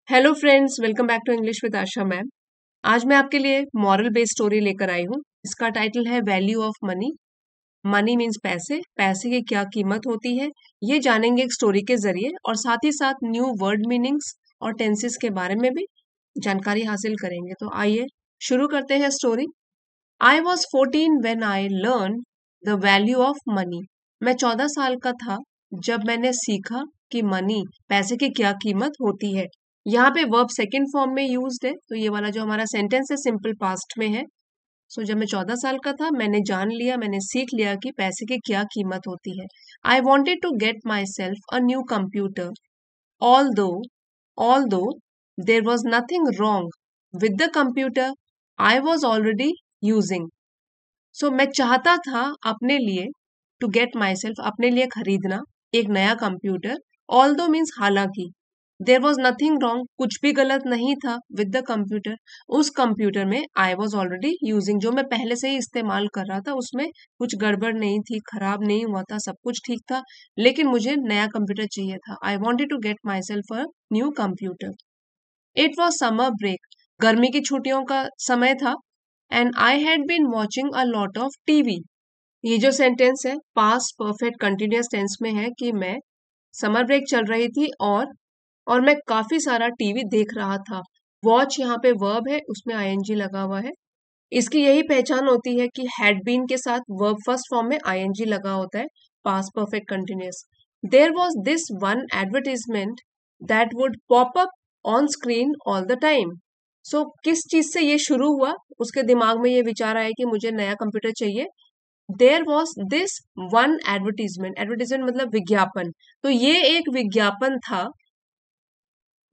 Hello friends, welcome back to English with Asha ma'am. आज मैं आपके लिए मॉरल बेस्ड स्टोरी लेकर आई हूँ। इसका टाइटल है value of money. Money means पैसे, पैसे की क्या कीमत होती है, ये जानेंगे एक स्टोरी के जरिए और साथ ही साथ न्यू वर्ड मीनिंग्स और टेंसेस के बारे में भी जानकारी हासिल करेंगे। तो आइए शुरू करते हैं story. I was 14 when I learn the value of money. मैं 14 साल का था जब मैंने सीखा कि मनी, पैसे की क्या कीमत होती है। यहाँ पे वर्ब सेकंड फॉर्म में यूज्ड है, तो ये वाला जो हमारा सेंटेंस है सिंपल पास्ट में है। सो जब मैं 14 साल का था मैंने जान लिया, मैंने सीख लिया कि पैसे की क्या कीमत होती है। I wanted to get myself a new computer, although although there was nothing wrong with the computer I was already using. सो मैं चाहता था अपने लिए, टू गेट माई सेल्फ, अपने लिए खरीदना एक नया कंप्यूटर। ऑल्दो मीन्स हालांकि, देर वॉज नथिंग रॉन्ग, कुछ भी गलत नहीं था, विद द कंप्यूटर, उस कंप्यूटर में आई वॉज ऑलरेडी यूजिंग, जो मैं पहले से ही इस्तेमाल कर रहा था उसमें कुछ गड़बड़ नहीं थी, खराब नहीं हुआ था, सब कुछ ठीक था, लेकिन मुझे नया कंप्यूटर चाहिए था। I wanted to get myself a new computer. It was summer break, गर्मी की छुट्टियों का समय था। And I had been watching a lot of TV. ये जो सेंटेंस है पास्ट परफेक्ट कंटिन्यूअस टेंस में है कि मैं समर ब्रेक चल रही थी और मैं काफी सारा टीवी देख रहा था। वॉच यहाँ पे वर्ब है, उसमें आईएनजी लगा हुआ है। इसकी यही पहचान होती है कि हैड बीन के साथ वर्ब फर्स्ट फॉर्म में आईएनजी लगा होता है, past perfect continuous. There was this one advertisement that would pop up on screen all the time. सो किस चीज से ये शुरू हुआ, उसके दिमाग में ये विचार आया कि मुझे नया कंप्यूटर चाहिए। There was this one advertisement, advertisement मतलब विज्ञापन, तो ये एक विज्ञापन था।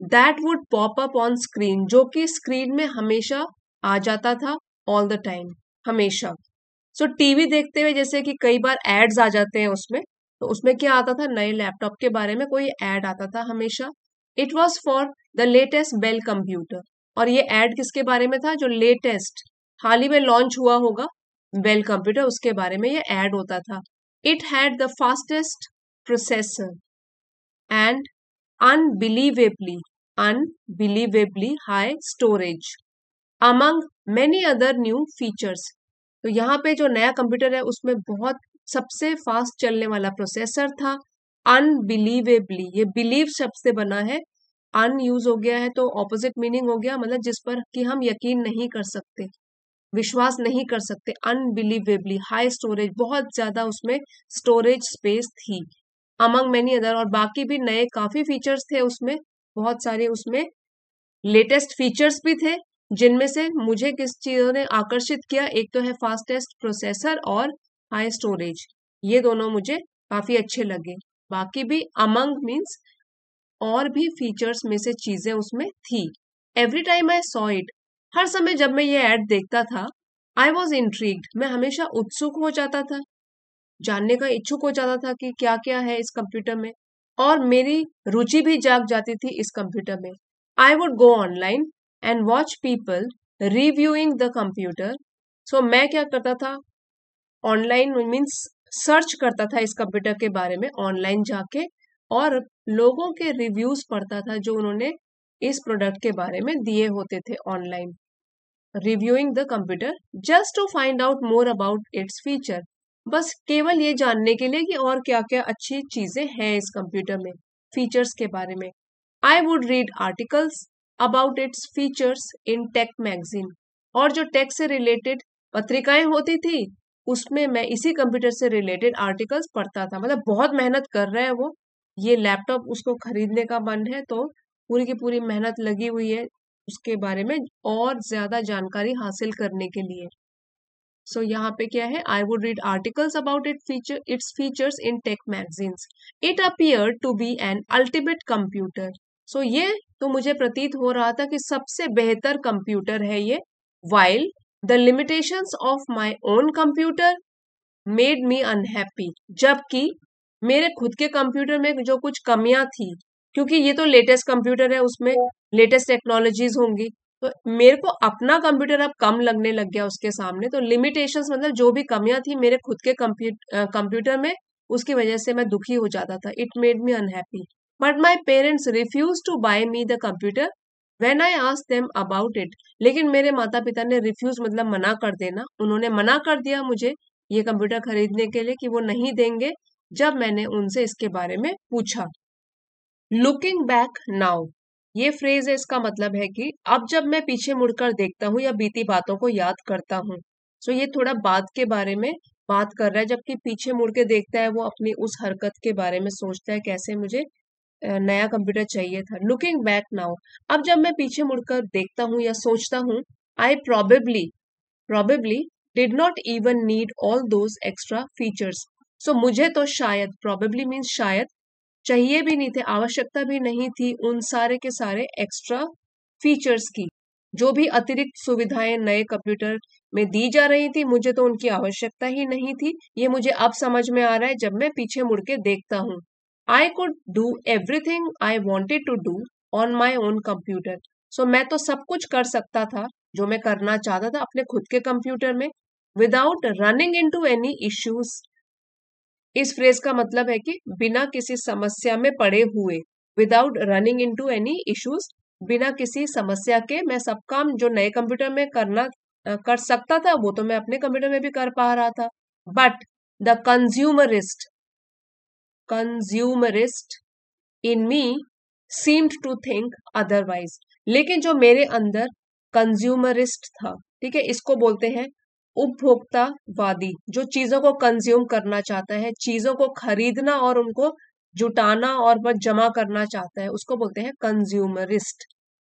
That would pop up on screen, जो कि स्क्रीन में हमेशा आ जाता था, ऑल द टाइम, हमेशा। सो टीवी देखते हुए जैसे कि कई बार एड्स आ जाते हैं उसमें, तो उसमें क्या आता था, नए लैपटॉप के बारे में कोई एड आता था हमेशा। It was for the latest Bell computer, और ये एड किसके बारे में था, जो लेटेस्ट हाल ही में लॉन्च हुआ होगा बेल कंप्यूटर, उसके बारे में ये एड होता था। It had the fastest processor and unbelievably unbelievably high storage among many other new features। तो यहाँ पे जो नया कंप्यूटर है उसमें बहुत सबसे फास्ट चलने वाला प्रोसेसर था। अनबिलीवेबली, ये बिलीव शब्द से बना है, अन यूज हो गया है तो ऑपोजिट मीनिंग हो गया, मतलब जिस पर कि हम यकीन नहीं कर सकते, विश्वास नहीं कर सकते। अनबिलीवेबली हाई स्टोरेज, बहुत ज्यादा उसमें स्टोरेज स्पेस थी। अमंग मैनी अदर, और बाकी भी नए काफी फीचर्स थे उसमें, बहुत सारे उसमें लेटेस्ट फीचर्स भी थे, जिनमें से मुझे किस चीजों ने आकर्षित किया, एक तो है फास्टेस्ट प्रोसेसर और हाई स्टोरेज, ये दोनों मुझे काफी अच्छे लगे। बाकी भी अमंग मीन्स और भी फीचर्स में से चीजें उसमें थी। Every time I saw it, हर समय जब मैं ये एड देखता था, आई वॉज इंट्रीग्ड, मैं हमेशा उत्सुक हो जाता था, जानने का इच्छुक हो जाता था कि क्या क्या है इस कंप्यूटर में, और मेरी रुचि भी जाग जाती थी इस कंप्यूटर में। I would go online and watch people reviewing the computer. सो मैं क्या करता था, ऑनलाइन मीन्स सर्च करता था इस कंप्यूटर के बारे में ऑनलाइन जाके, और लोगों के रिव्यूज पढ़ता था जो उन्होंने इस प्रोडक्ट के बारे में दिए होते थे online. Reviewing the computer just to find out more about its feature, बस केवल ये जानने के लिए कि और क्या क्या अच्छी चीजें हैं इस कंप्यूटर में, फीचर्स के बारे में। I would read articles about its features in tech magazine, और जो टेक से रिलेटेड पत्रिकाएं होती थी उसमें मैं इसी कंप्यूटर से रिलेटेड आर्टिकल्स पढ़ता था। मतलब बहुत मेहनत कर रहा है वो, ये लैपटॉप उसको खरीदने का मन है, तो पूरी की पूरी मेहनत लगी हुई है उसके बारे में और ज्यादा जानकारी हासिल करने के लिए। सो यहाँ पे क्या है, I would read articles about its features in tech magazines. It appear to be an ultimate computer. सो ये तो मुझे प्रतीत हो रहा था कि सबसे बेहतर कंप्यूटर है ये, while the limitations of my own computer made me unhappy, जबकि मेरे खुद के कंप्यूटर में जो कुछ कमियां थी, क्योंकि ये तो लेटेस्ट कंप्यूटर है, उसमें लेटेस्ट टेक्नोलॉजीज होंगी, तो मेरे को अपना कंप्यूटर अब कम लगने लग गया उसके सामने। तो लिमिटेशंस मतलब जो भी कमियां थी मेरे खुद के कंप्यूटर में, उसकी वजह से मैं दुखी हो जाता था। It made me unhappy, but my parents refuse to buy me the computer when I asked them about it, लेकिन मेरे माता पिता ने रिफ्यूज मतलब मना कर देना, उन्होंने मना कर दिया मुझे ये कंप्यूटर खरीदने के लिए कि वो नहीं देंगे जब मैंने उनसे इसके बारे में पूछा। लुकिंग बैक नाउ, ये फ्रेज है, इसका मतलब है कि अब जब मैं पीछे मुड़कर देखता हूँ या बीती बातों को याद करता हूँ। सो ये थोड़ा बाद के बारे में बात कर रहा है, जबकि पीछे मुड़ के देखता है वो अपनी उस हरकत के बारे में सोचता है कैसे मुझे नया कंप्यूटर चाहिए था। लुकिंग बैक नाउ, अब जब मैं पीछे मुड़कर देखता हूँ या सोचता हूँ, I probably did not even need all those extra features. सो मुझे तो शायद, प्रोबेबली मीन्स शायद, चाहिए भी नहीं थे, आवश्यकता भी नहीं थी उन सारे के सारे एक्स्ट्रा फीचर्स की। जो भी अतिरिक्त सुविधाएं नए कंप्यूटर में दी जा रही थी, मुझे तो उनकी आवश्यकता ही नहीं थी। ये मुझे अब समझ में आ रहा है जब मैं पीछे मुड़ के देखता हूँ। I could do everything I wanted to do on my own computer. सो मैं तो सब कुछ कर सकता था जो मैं करना चाहता था अपने खुद के कंप्यूटर में, without running into any issues. इस फ्रेज का मतलब है कि बिना किसी समस्या में पड़े हुए, without running into any issues, बिना किसी समस्या के मैं सब काम जो नए कंप्यूटर में कर सकता था वो तो मैं अपने कंप्यूटर में भी कर पा रहा था। But the consumerist in me seemed to think otherwise, लेकिन जो मेरे अंदर कंज्यूमरिस्ट था, ठीक है, इसको बोलते हैं उपभोक्तावादी, जो चीजों को कंज्यूम करना चाहता है, चीजों को खरीदना और उनको जुटाना और बस जमा करना चाहता है, उसको बोलते हैं कंज्यूमरिस्ट।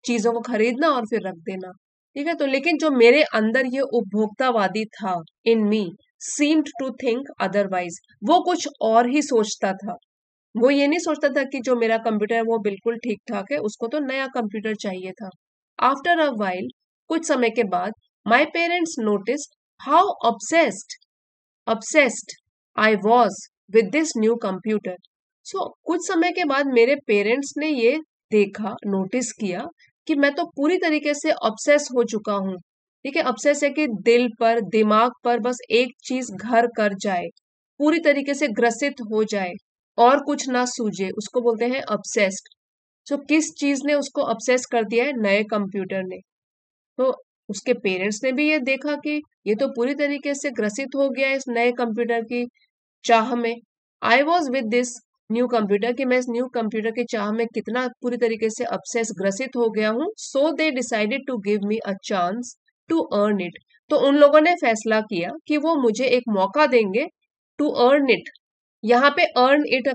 चीजों को खरीदना और फिर रख देना, ठीक है। तो लेकिन जो मेरे अंदर ये उपभोक्तावादी था, इन me seemed to think otherwise, वो कुछ और ही सोचता था। वो ये नहीं सोचता था कि जो मेरा कंप्यूटर है वो बिल्कुल ठीक ठाक है, उसको तो नया कंप्यूटर चाहिए था। आफ्टर अ वाइल, कुछ समय के बाद, my parents noticed how obsessed I was with this new computer. So कुछ समय के बाद मेरे पेरेंट्स ने ये देखा, नोटिस किया कि मैं तो पूरी तरीके से ऑब्सेस हो चुका हूँ। ठीक है, ऑब्सेस है कि दिल पर, दिमाग पर बस एक चीज घर कर जाए, पूरी तरीके से ग्रसित हो जाए और कुछ ना सूझे, उसको बोलते हैं ऑब्सेस्ड। सो किस चीज ने उसको ऑब्सेस कर दिया है? नए कंप्यूटर ने। तो उसके पेरेंट्स ने भी ये देखा कि ये तो पूरी तरीके से ग्रसित हो गया है इस नए कंप्यूटर की चाह में। I was with this new computer, कि मैं इस न्यू कंप्यूटर की चाह में कितना पूरी तरीके से obsess ग्रसित हो गया हूँ। So they decided to give me a chance to earn it. तो उन लोगों ने फैसला किया कि वो मुझे एक मौका देंगे टू अर्न इट। यहाँ पे अर्न इट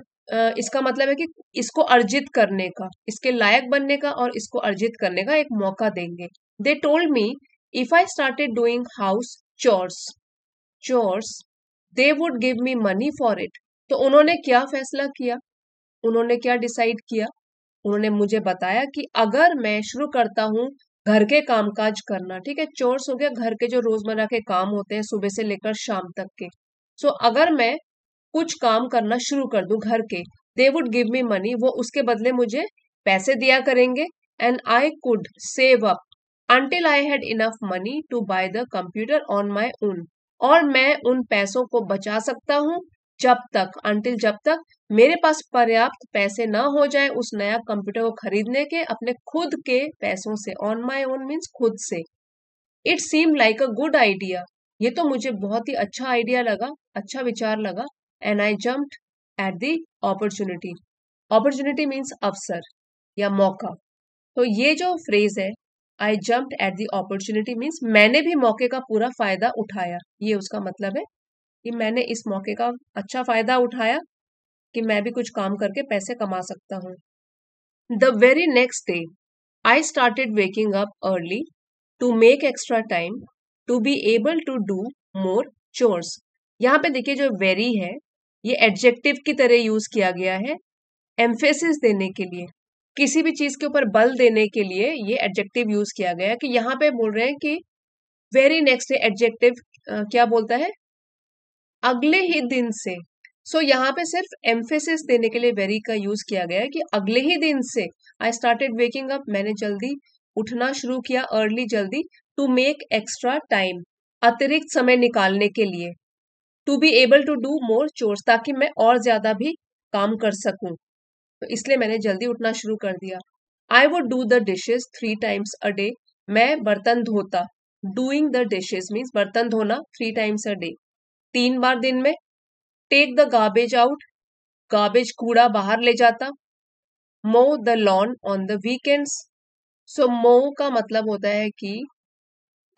इसका मतलब है कि इसको अर्जित करने का, इसके लायक बनने का और इसको अर्जित करने का एक मौका देंगे। They told me if I started doing house chores they would give me money for it. तो उन्होंने क्या फैसला किया, उन्होंने क्या डिसाइड किया? उन्होंने मुझे बताया कि अगर मैं शुरू करता हूँ घर के कामकाज करना, ठीक है, चोर्स हो गया घर के जो रोजमर्रा के काम होते हैं सुबह से लेकर शाम तक के। सो अगर मैं कुछ काम करना शुरू कर दूं घर के, they would give me money, वो उसके बदले मुझे पैसे दिया करेंगे। And I could save up until I had enough money to buy the computer on my own. और मैं उन पैसों को बचा सकता हूँ जब तक मेरे पास पर्याप्त पैसे ना हो जाए उस नया कंप्यूटर को खरीदने के, अपने खुद के पैसों से। ऑन माई ओन मीन्स खुद से। It seem like a good idea, ये तो मुझे बहुत ही अच्छा आइडिया लगा, अच्छा विचार लगा। And I jumped at the opportunity. Opportunity means अवसर या मौका। तो ये जो फ्रेज है, आई jumped at the opportunity means मैंने भी मौके का पूरा फायदा उठाया, ये उसका मतलब है कि मैंने इस मौके का अच्छा फायदा उठाया कि मैं भी कुछ काम करके पैसे कमा सकता हूँ। The very next day I started waking up early to make extra time to be able to do more chores. यहाँ पे देखिए जो वेरी है ये एडजेक्टिव की तरह यूज किया गया है एम्फेसिस देने के लिए, किसी भी चीज के ऊपर बल देने के लिए ये एडजेक्टिव यूज किया गया है। कि यहाँ पे बोल रहे हैं कि वेरी नेक्स्ट डे, एडजेक्टिव क्या बोलता है? अगले ही दिन से। सो यहाँ पे सिर्फ एम्फेसिस देने के लिए वेरी का यूज किया गया है कि अगले ही दिन से। आई स्टार्टेड वेकिंग अप, मैंने जल्दी उठना शुरू किया, अर्ली जल्दी, टू मेक एक्स्ट्रा टाइम अतिरिक्त समय निकालने के लिए, to be able to do more chores ताकि मैं और ज्यादा भी काम कर सकूं, तो इसलिए मैंने जल्दी उठना शुरू कर दिया। I would do the dishes 3 times a day. मैं बर्तन धोता. डूइंग द डिशेस मीन्स बर्तन धोना 3 times a day. 3 बार दिन में. Take the garbage out. Garbage कूड़ा बाहर ले जाता. Mow the lawn on the weekends. सो मो का मतलब होता है कि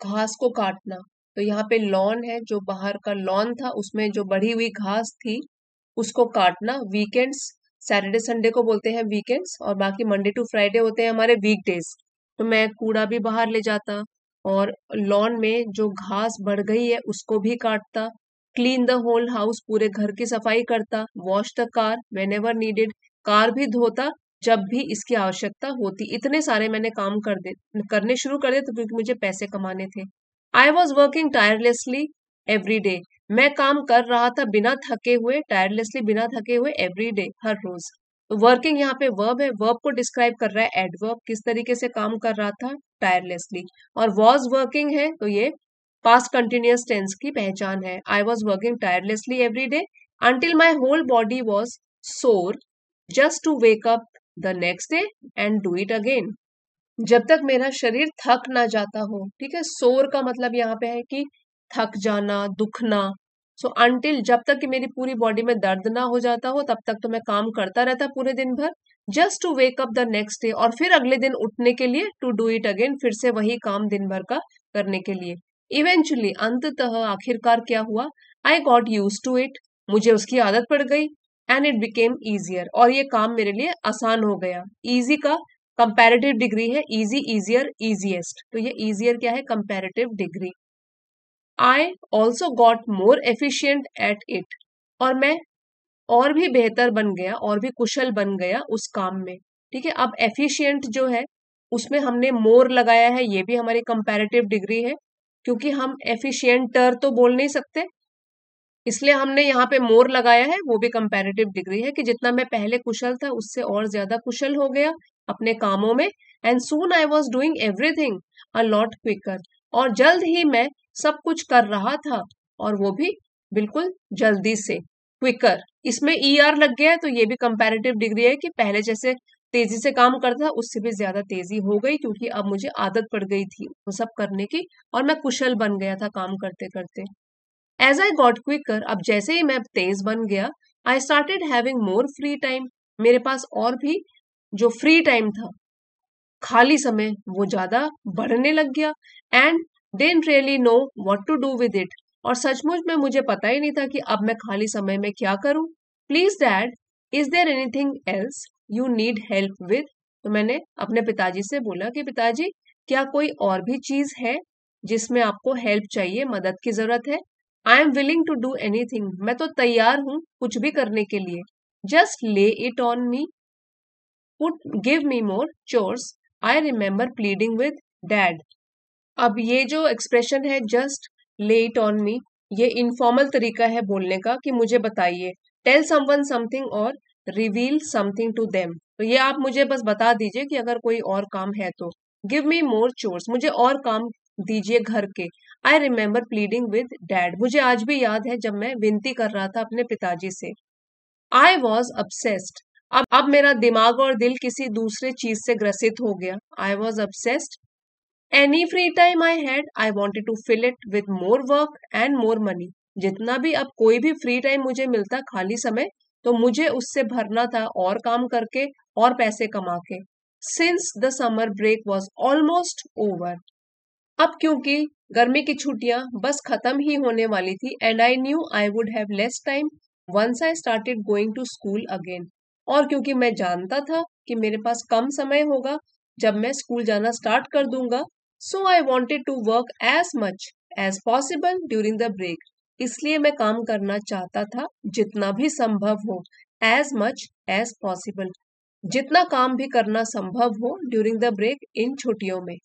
घास को काटना. तो यहाँ पे लॉन है, जो बाहर का लॉन था उसमें जो बढ़ी हुई घास थी उसको काटना. वीकेंड्स, सैटरडे संडे को बोलते हैं वीकेंड्स, और बाकी मंडे टू फ्राइडे होते हैं हमारे वीकडेज. तो मैं कूड़ा भी बाहर ले जाता और लॉन में जो घास बढ़ गई है उसको भी काटता. क्लीन द होल हाउस, पूरे घर की सफाई करता. Wash the car when ever needed, car भी धोता जब भी इसकी आवश्यकता होती. इतने सारे मैंने काम करने शुरू कर दिए, तो क्योंकि मुझे पैसे कमाने थे. आई was working tirelessly every day. मैं काम कर रहा था बिना थके हुए. टायरलेसली बिना थके हुए, एवरी डे हर रोज. तो वर्किंग यहाँ पे वर्ब है. वर्ब को डिस्क्राइब कर रहा है एडवर्ब, किस तरीके से काम कर रहा था, टायरलेसली. और वॉज वर्किंग है तो ये पास्ट कंटिन्यूअस टेंस की पहचान है. I was working tirelessly every day until my whole body was sore just to wake up the next day and do it again. जब तक मेरा शरीर थक ना जाता हो. ठीक है, सोर का मतलब यहाँ पे है कि थक जाना, दुखना. सो अंटिल, जब तक कि मेरी पूरी बॉडी में दर्द ना हो जाता हो तब तक तो मैं काम करता रहता पूरे दिन भर. Just to wake up the next day, और फिर अगले दिन उठने के लिए टू डू इट अगेन, फिर से वही काम दिन भर का करने के लिए. इवेंचुअली, अंततः, आखिरकार क्या हुआ, I got use to it, मुझे उसकी आदत पड़ गई. एंड इट बिकेम ईजियर, और ये काम मेरे लिए आसान हो गया. ईजी का कंपैरेटिव डिग्री है. Easy, easier, easiest. तो ये इजियर क्या है, comparative degree. I also got more efficient at it, और मैं और भी बेहतर बन गया, और भी कुशल बन गया उस काम में. ठीक है, अब एफिशिएंट जो है उसमें हमने मोर लगाया है, ये भी हमारी कंपैरेटिव डिग्री है, क्योंकि हम एफिशिएंटर तो बोल नहीं सकते, इसलिए हमने यहाँ पे मोर लगाया है. वो भी कंपैरेटिव डिग्री है कि जितना मैं पहले कुशल था उससे और ज्यादा कुशल हो गया अपने कामों में. And soon I was doing everything a lot quicker, और जल्द ही मैं सब कुछ कर रहा था, और वो भी बिल्कुल जल्दी से. क्विकर, इसमें ER लग गया है, तो ये भी कंपैरेटिव डिग्री है कि पहले जैसे तेजी से काम करता था उससे भी ज्यादा तेजी हो गई, क्योंकि अब मुझे आदत पड़ गई थी वो सब करने की, और मैं कुशल बन गया था काम करते करते. एज आई गॉट क्विकर, अब जैसे ही मैं तेज बन गया, I started having more free time, मेरे पास और भी जो फ्री टाइम था, खाली समय, वो ज्यादा बढ़ने लग गया. And didn't really know what to do with it, और सचमुच में मुझे पता ही नहीं था कि अब मैं खाली समय में क्या करूं. Please dad, is there anything else you need help with. तो मैंने अपने पिताजी से बोला कि पिताजी, क्या कोई और भी चीज है जिसमें आपको हेल्प चाहिए, मदद की जरूरत है. I am willing to do anything, मैं तो तैयार हूं कुछ भी करने के लिए. जस्ट ले it on me, put give me more chores, I remember pleading with dad. अब ये जो एक्सप्रेशन है जस्ट ले इट ऑन मी, ये इनफॉर्मल तरीका है बोलने का कि मुझे बताइए. टेल समवन समथिंग और रिवील समथिंग टू देम, तो ये आप मुझे बस बता दीजिए कि अगर कोई और काम है तो. गिव मी मोर चोर्स, मुझे और काम दीजिए घर के. I remember pleading with dad, मुझे आज भी याद है जब मैं विनती कर रहा था अपने पिताजी से. आई वॉज obsessed, अब मेरा दिमाग और दिल किसी दूसरे चीज से ग्रसित हो गया. I was obsessed. Any free time I had, I wanted to fill it with more work and more money, जितना भी अब कोई भी फ्री टाइम मुझे मिलता, खाली समय, तो मुझे उससे भरना था और काम करके और पैसे कमा के. Since the summer break was almost over, अब क्योंकि गर्मी की छुट्टियां बस खत्म ही होने वाली थी. And I knew I would have less time once I started going to school again, और क्योंकि मैं जानता था कि मेरे पास कम समय होगा जब मैं स्कूल जाना स्टार्ट कर दूंगा. So I wanted to work as much as possible during the break, इसलिए मैं काम करना चाहता था जितना भी संभव हो. एज मच एज पॉसिबल, जितना काम भी करना संभव हो ड्यूरिंग द ब्रेक, इन छुट्टियों में.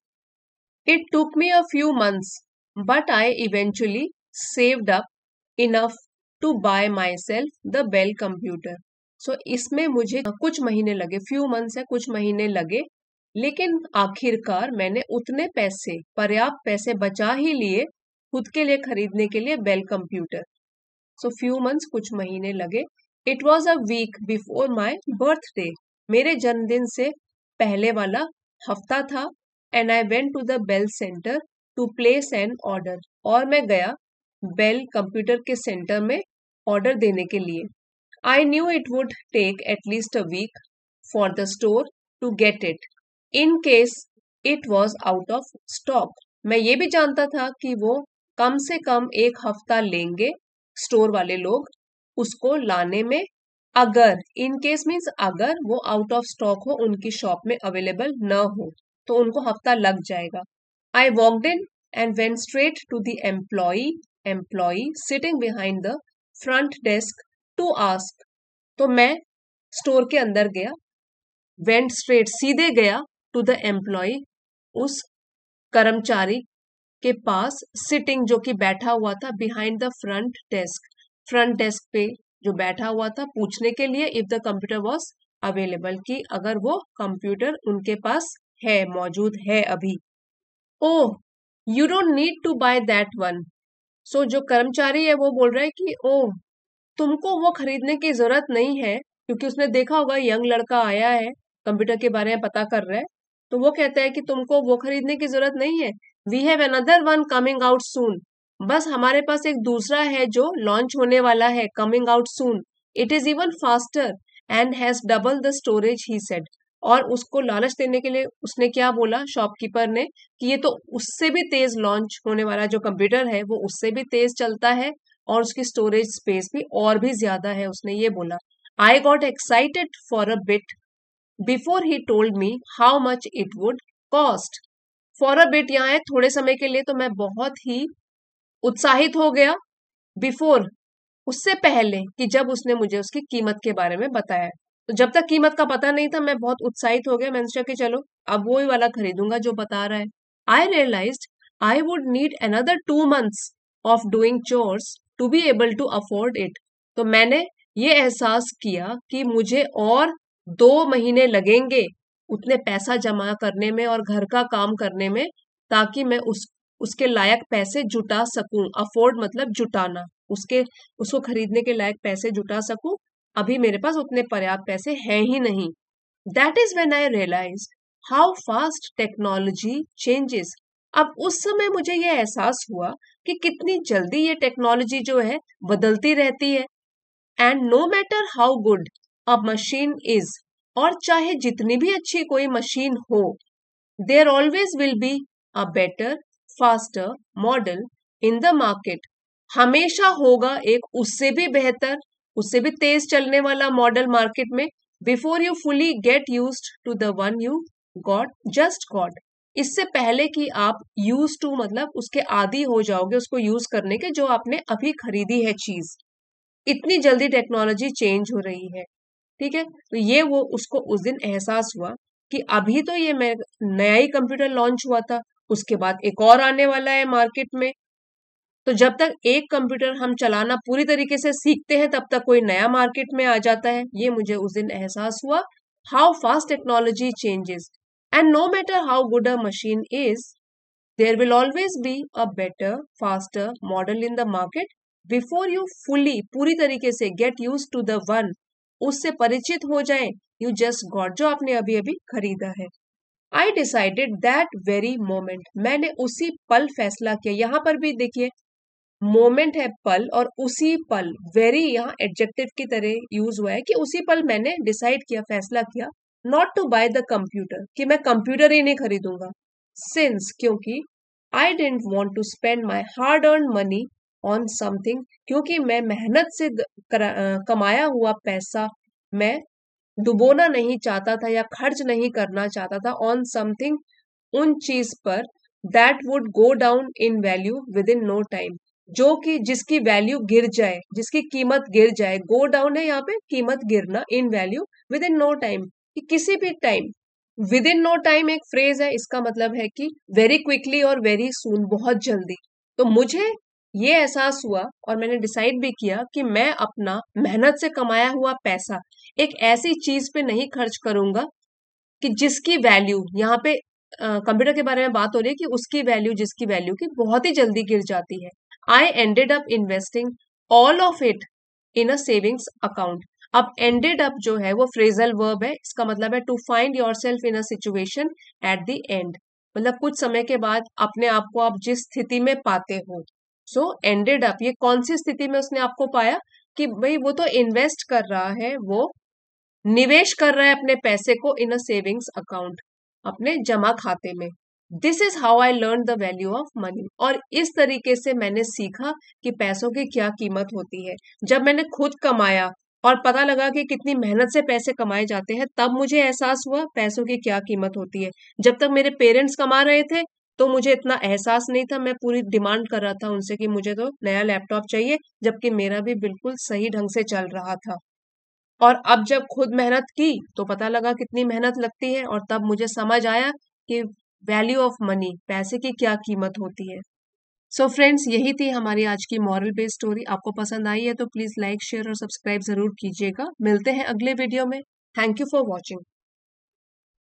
It took me a few months, but I eventually saved up enough to buy myself the Bell computer. So इसमें मुझे कुछ महीने लगे, few months है, कुछ महीने लगे, लेकिन आखिरकार मैंने उतने पैसे, पर्याप्त पैसे बचा ही लिए खुद के लिए खरीदने के लिए Bell computer. So few months, कुछ महीने लगे. It was a week before my birthday, मेरे जन्मदिन से पहले वाला हफ्ता था and I went to the Bell center to place an order, और मैं गया बेल कंप्यूटर के सेंटर में ऑर्डर देने के लिए। I knew it would take at least a week for the store to get it in case it was out of stock. मैं ये भी जानता था कि वो कम से कम एक हफ्ता लेंगे स्टोर वाले लोग उसको लाने में, अगर, इन केस मीन्स अगर वो आउट ऑफ स्टॉक हो, उनकी शॉप में अवेलेबल न हो तो उनको हफ्ता लग जाएगा। I walked in and went straight to the employee sitting behind the front desk to ask. तो मैं स्टोर के अंदर गया, वेंट स्ट्रेट सीधे गया टू द एम्प्लॉय उस कर्मचारी के पास, सिटिंग जो कि बैठा हुआ था, बिहाइंड द फ्रंट डेस्क पे जो बैठा हुआ था, पूछने के लिए if the computer was available, कि अगर वो कंप्यूटर उनके पास है, मौजूद है अभी। Oh you don't need to buy that one. सो जो कर्मचारी है वो बोल रहा है कि ओह तुमको वो खरीदने की जरूरत नहीं है, क्योंकि उसने देखा होगा यंग लड़का आया है कंप्यूटर के बारे में पता कर रहा है, तो वो कहता है कि तुमको वो खरीदने की जरूरत नहीं है, we have another one coming out soon. बस हमारे पास एक दूसरा है जो लॉन्च होने वाला है, coming out soon, it is even faster and has double the storage he said. और उसको लालच देने के लिए उसने क्या बोला शॉपकीपर ने, कि ये तो उससे भी तेज लॉन्च होने वाला जो कंप्यूटर है वो उससे भी तेज चलता है और उसकी स्टोरेज स्पेस भी और भी ज्यादा है, उसने ये बोला। I got excited for a bit before he told me how much it would cost. For a bit यहाँ है थोड़े समय के लिए, तो मैं बहुत ही उत्साहित हो गया, बिफोर उससे पहले कि जब उसने मुझे उसकी कीमत के बारे में बताया। तो जब तक कीमत का पता नहीं था मैं बहुत उत्साहित हो गया, मैंने सोचा कि चलो अब वो ही वाला खरीदूंगा जो बता रहा है। I realized I would need another 2 months of doing chores to be able to afford it. तो मैंने ये एहसास किया कि मुझे और 2 महीने लगेंगे उतने पैसा जमा करने में और घर का काम करने में, ताकि मैं उसके लायक पैसे जुटा सकूं। अफोर्ड मतलब जुटाना, उसके उसको खरीदने के लायक पैसे जुटा सकूं। अभी मेरे पास उतने पर्याप्त पैसे हैं ही नहीं। That is when I realize how fast technology changes. अब उस समय मुझे ये एहसास हुआ कि कितनी जल्दी ये टेक्नोलॉजी जो है बदलती रहती है। And no matter how good a machine is, और चाहे जितनी भी अच्छी कोई मशीन हो, there always will be a better faster model in the market. हमेशा होगा एक उससे भी बेहतर, उससे भी तेज चलने वाला मॉडल मार्केट में, before you fully get used to the one you got. इससे पहले कि आप यूज टू मतलब उसके आदी हो जाओगे उसको यूज करने के, जो आपने अभी खरीदी है चीज। इतनी जल्दी टेक्नोलॉजी चेंज हो रही है, ठीक है। तो ये वो उसको उस दिन एहसास हुआ कि अभी तो ये मैं नया ही कंप्यूटर लॉन्च हुआ था, उसके बाद एक और आने वाला है मार्केट में। तो जब तक एक कंप्यूटर हम चलाना पूरी तरीके से सीखते हैं तब तक कोई नया मार्केट में आ जाता है। ये मुझे उस दिन एहसास हुआ, how fast technology changes and no matter how good a machine is, there will always be a better faster model in the market before you fully पूरी तरीके से get use to the one, उससे परिचित हो जाए you just got, जो आपने अभी अभी खरीदा है। I decided that very moment, मैंने उसी पल फैसला किया। यहाँ पर भी देखिए मोमेंट है पल, और उसी पल वेरी यहाँ एडजेक्टिव की तरह यूज हुआ है कि उसी पल मैंने डिसाइड किया, फैसला किया, not to buy the computer, कि मैं कंप्यूटर ही नहीं खरीदूंगा। सिंस क्योंकि I didn't want to spend my hard earn money on something, क्योंकि मैं मेहनत से कमाया हुआ पैसा मैं डुबोना नहीं चाहता था या खर्च नहीं करना चाहता था ऑन समथिंग, उन चीज पर, that would go down in value within no time, जो कि जिसकी वैल्यू गिर जाए, जिसकी कीमत गिर जाए। गो डाउन है यहाँ पे कीमत गिरना, in value within no time, कि किसी भी time. Within no time एक फ्रेज है, इसका मतलब है कि वेरी क्विकली और वेरी सून, बहुत जल्दी। तो मुझे ये एहसास हुआ और मैंने डिसाइड भी किया कि मैं अपना मेहनत से कमाया हुआ पैसा एक ऐसी चीज पे नहीं खर्च करूंगा कि जिसकी वैल्यू, यहाँ पे कंप्यूटर के बारे में बात हो रही है कि उसकी वैल्यू, जिसकी वैल्यू की बहुत ही जल्दी गिर जाती है। I ended up investing all of it in a savings account. अब एंडेड अप जो है वो फ्रेजल वर्ब है, इसका मतलब है to find yourself in a situation at the end, मतलब कुछ समय के बाद अपने आप को आप जिस स्थिति में पाते हो। सो एंडेड अप, ये कौन सी स्थिति में उसने आपको पाया कि भाई वो तो इन्वेस्ट कर रहा है, वो निवेश कर रहा है अपने पैसे को इन अ सेविंग्स अकाउंट, अपने जमा खाते में। This is how I learn the value of money, और इस तरीके से मैंने सीखा कि पैसों की क्या कीमत होती है। जब मैंने खुद कमाया और पता लगा कि कितनी मेहनत से पैसे कमाए जाते हैं, तब मुझे एहसास हुआ पैसों की क्या कीमत होती है। जब तक मेरे पेरेंट्स कमा रहे थे तो मुझे इतना एहसास नहीं था, मैं पूरी डिमांड कर रहा था उनसे कि मुझे तो नया लैपटॉप चाहिए, जबकि मेरा भी बिल्कुल सही ढंग से चल रहा था। और अब जब खुद मेहनत की तो पता लगा कितनी मेहनत लगती है, और तब मुझे समझ आया कि वैल्यू ऑफ मनी, पैसे की क्या कीमत होती है। सो फ्रेंड्स, यही थी हमारी आज की मॉरल बेस्ड स्टोरी। आपको पसंद आई है तो प्लीज लाइक, शेयर और सब्सक्राइब जरूर कीजिएगा। मिलते हैं अगले वीडियो में। Thank you for watching.